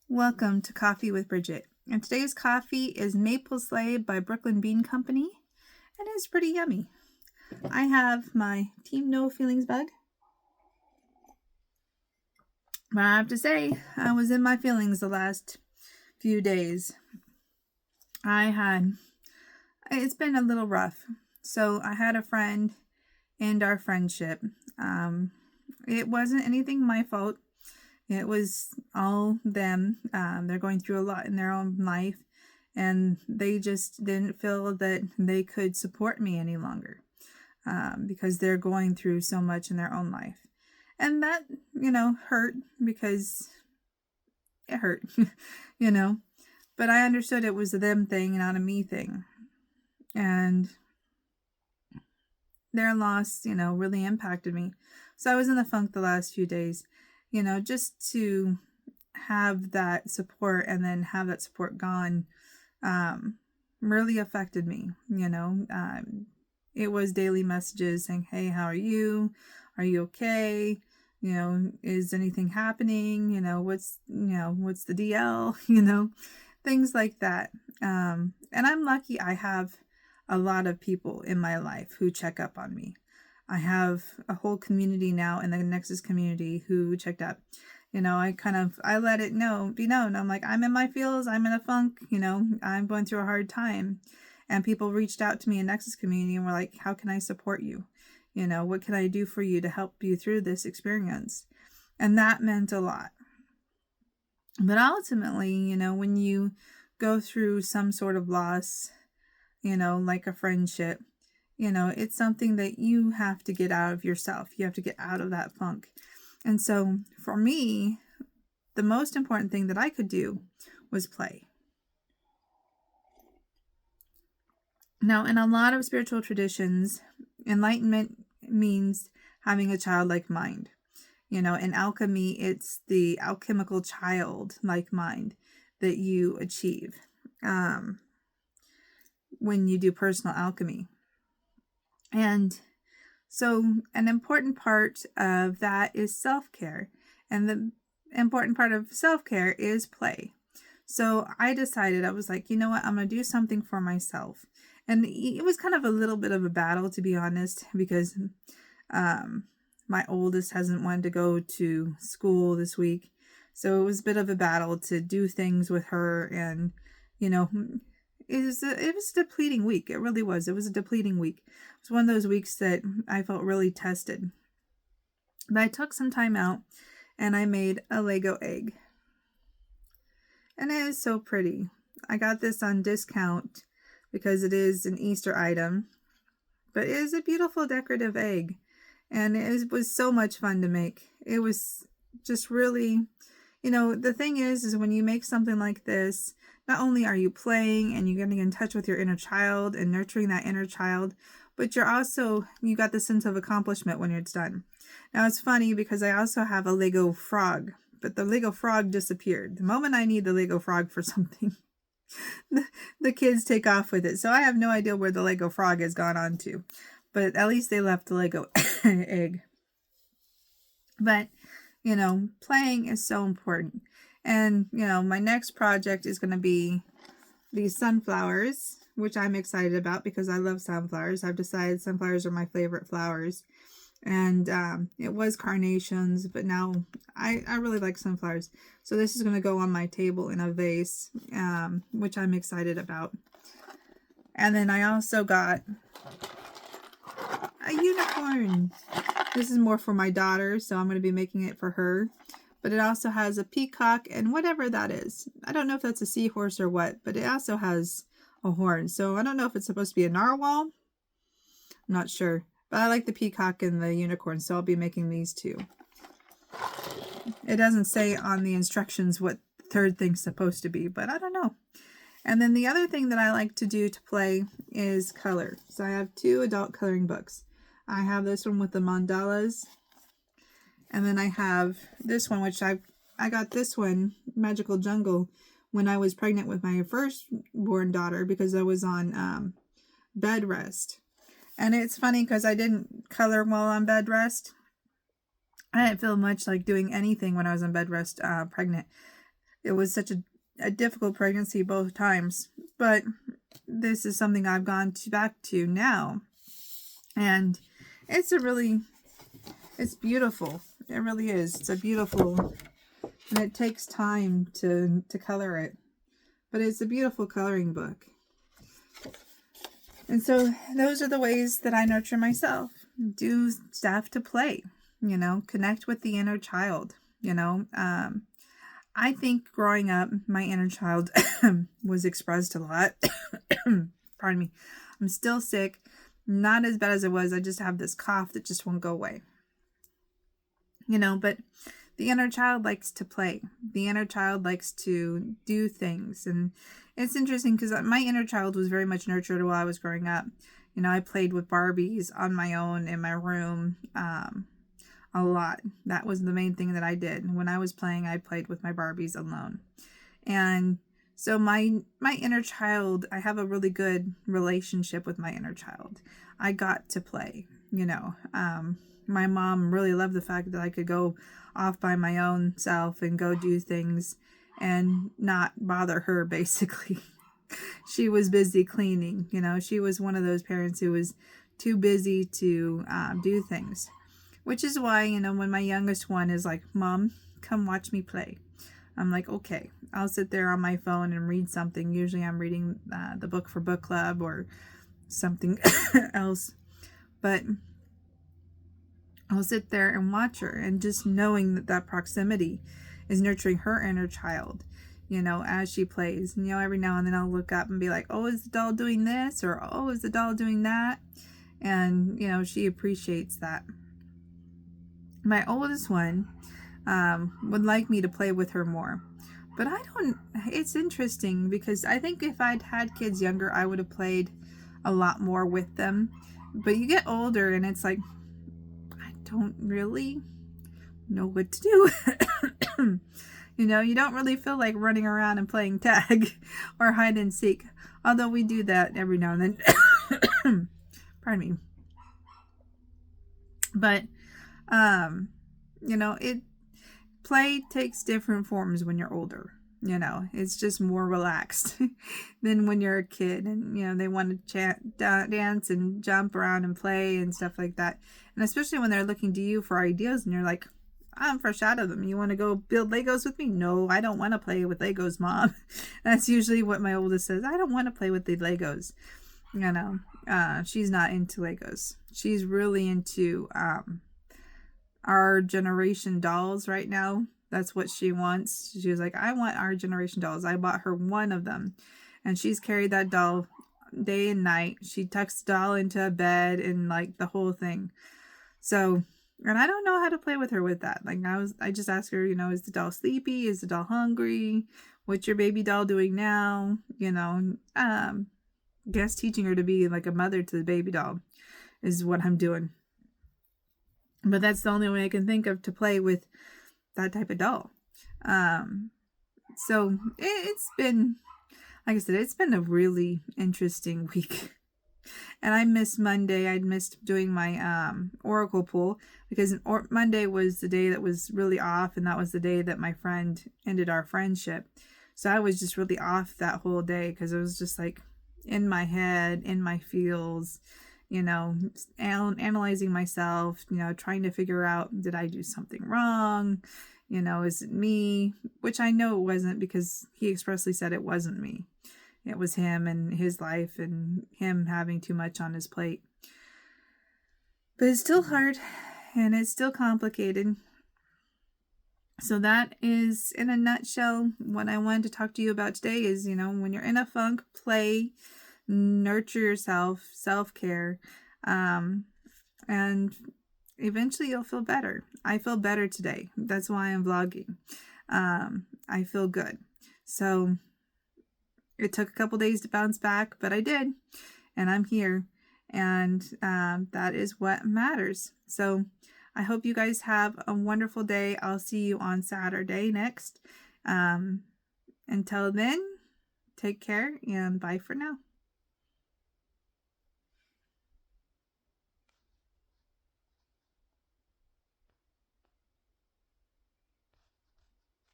Welcome to Coffee with Bridget. And today's coffee is Maple Slave by Brooklyn Bean Company, and it's pretty yummy. I have my Team No Feelings mug. But I have to say, I was in my feelings the last few days. It's been a little rough. So I had a friend end our friendship. It wasn't anything my fault. It was all them. They're going through a lot in their own life, and they just didn't feel that they could support me any longer because they're going through so much in their own life. And that, hurt because it hurt, But I understood it was a them thing, not a me thing. And their loss, really impacted me. So I was in the funk the last few days. Just to have that support and then have that support gone really affected me. It was daily messages saying, hey, how are you? Are you okay? Is anything happening? What's the DL? Things like that. And I'm lucky I have a lot of people in my life who check up on me. I have a whole community now in the Nexus community who checked up. I let it be known. I'm like, I'm in my feels, I'm in a funk, I'm going through a hard time. And people reached out to me in Nexus community and were like, how can I support you? What can I do for you to help you through this experience? And that meant a lot. But ultimately, when you go through some sort of loss, like a friendship, it's something that you have to get out of yourself. You have to get out of that funk. And so for me, the most important thing that I could do was play. Now, in a lot of spiritual traditions, enlightenment means having a childlike mind. In alchemy, it's the alchemical childlike mind that you achieve when you do personal alchemy. And so an important part of that is self-care. And the important part of self-care is play. So I decided, I was like, you know what, I'm going to do something for myself. And it was kind of a little bit of a battle, to be honest, because my oldest hasn't wanted to go to school this week. So it was a bit of a battle to do things with her. And, it was a depleting week. It really was. It was a depleting week. It was one of those weeks that I felt really tested. But I took some time out and I made a Lego egg. And it is so pretty. I got this on discount because it is an Easter item. But it is a beautiful decorative egg. And it was so much fun to make. It was just really, the thing is when you make something like this, not only are you playing and you're getting in touch with your inner child and nurturing that inner child, but you got the sense of accomplishment when it's done. Now it's funny because I also have a Lego frog, but the Lego frog disappeared. The moment I need the Lego frog for something, the kids take off with it. So I have no idea where the Lego frog has gone on to, but at least they left the Lego egg. But, playing is so important. And, my next project is going to be these sunflowers, which I'm excited about because I love sunflowers. I've decided sunflowers are my favorite flowers. And it was carnations, but now I really like sunflowers. So this is going to go on my table in a vase, which I'm excited about. And then I also got a unicorn. This is more for my daughter, so I'm going to be making it for her. But it also has a peacock and whatever that is. I don't know if that's a seahorse or what, but it also has a horn. So I don't know if it's supposed to be a narwhal. I'm not sure. But I like the peacock and the unicorn, so I'll be making these two. It doesn't say on the instructions what the third thing's supposed to be, but I don't know. And then the other thing that I like to do to play is color. So I have 2 adult coloring books. I have this one with the mandalas. And then I have this one, which I got this one, Magical Jungle, when I was pregnant with my firstborn daughter because I was on bed rest. And it's funny because I didn't color while on bed rest. I didn't feel much like doing anything when I was on bed rest pregnant. it was such a difficult pregnancy both times. But this is something I've gone back to now. And it's beautiful. It really is. It's a beautiful, and it takes time to color it. But it's a beautiful coloring book. And so those are the ways that I nurture myself. Do stuff to play, connect with the inner child, I think growing up, my inner child was expressed a lot. Pardon me. I'm still sick. Not as bad as it was. I just have this cough that just won't go away. But the inner child likes to play. The inner child likes to do things. And it's interesting because my inner child was very much nurtured while I was growing up. I played with Barbies on my own in my room a lot. That was the main thing that I did. When I was playing, I played with my Barbies alone. And so my inner child, I have a really good relationship with my inner child. I got to play, my mom really loved the fact that I could go off by my own self and go do things and not bother her, basically. She was busy cleaning, she was one of those parents who was too busy to do things. Which is why, when my youngest one is like, Mom, come watch me play. I'm like, okay, I'll sit there on my phone and read something. Usually I'm reading the book for book club or something else. But I'll sit there and watch her, and just knowing that proximity is nurturing her inner child, as she plays. Every now and then I'll look up and be like, oh, is the doll doing this? Or, oh, is the doll doing that? And, she appreciates that. My oldest one would like me to play with her more. But I don't, it's interesting because I think if I'd had kids younger, I would have played a lot more with them. But you get older and it's like, I don't really know what to do. You don't really feel like running around and playing tag or hide and seek. Although we do that every now and then. Pardon me. But, play takes different forms when you're older. It's just more relaxed than when you're a kid and, they want to dance and jump around and play and stuff like that. And especially when they're looking to you for ideas and you're like, I'm fresh out of them. You want to go build Legos with me? No, I don't want to play with Legos, Mom. That's usually what my oldest says. I don't want to play with the Legos. She's not into Legos. She's really into our generation dolls right now. That's what she wants. She was like, I want our generation dolls. I bought her one of them. And she's carried that doll day and night. She tucks the doll into a bed and like the whole thing. So, and I don't know how to play with her with that. Like I just asked her, is the doll sleepy? Is the doll hungry? What's your baby doll doing now? Guess teaching her to be like a mother to the baby doll is what I'm doing. But that's the only way I can think of to play with that type of doll. So it's been, like I said, it's been a really interesting week. And I missed Monday. I missed doing my Oracle pool because Monday was the day that was really off, and that was the day that my friend ended our friendship. So I was just really off that whole day because it was just like in my head, in my feels, analyzing myself, trying to figure out, did I do something wrong? Is it me? Which I know it wasn't because he expressly said it wasn't me. It was him and his life and him having too much on his plate. But it's still hard and it's still complicated. So that is, in a nutshell, what I wanted to talk to you about today is, when you're in a funk, play, nurture yourself, self-care, and eventually you'll feel better. I feel better today. That's why I'm vlogging. I feel good. So it took a couple days to bounce back, but I did, and I'm here, and that is what matters. So I hope you guys have a wonderful day. I'll see you on Saturday next. Until then, take care and bye for now.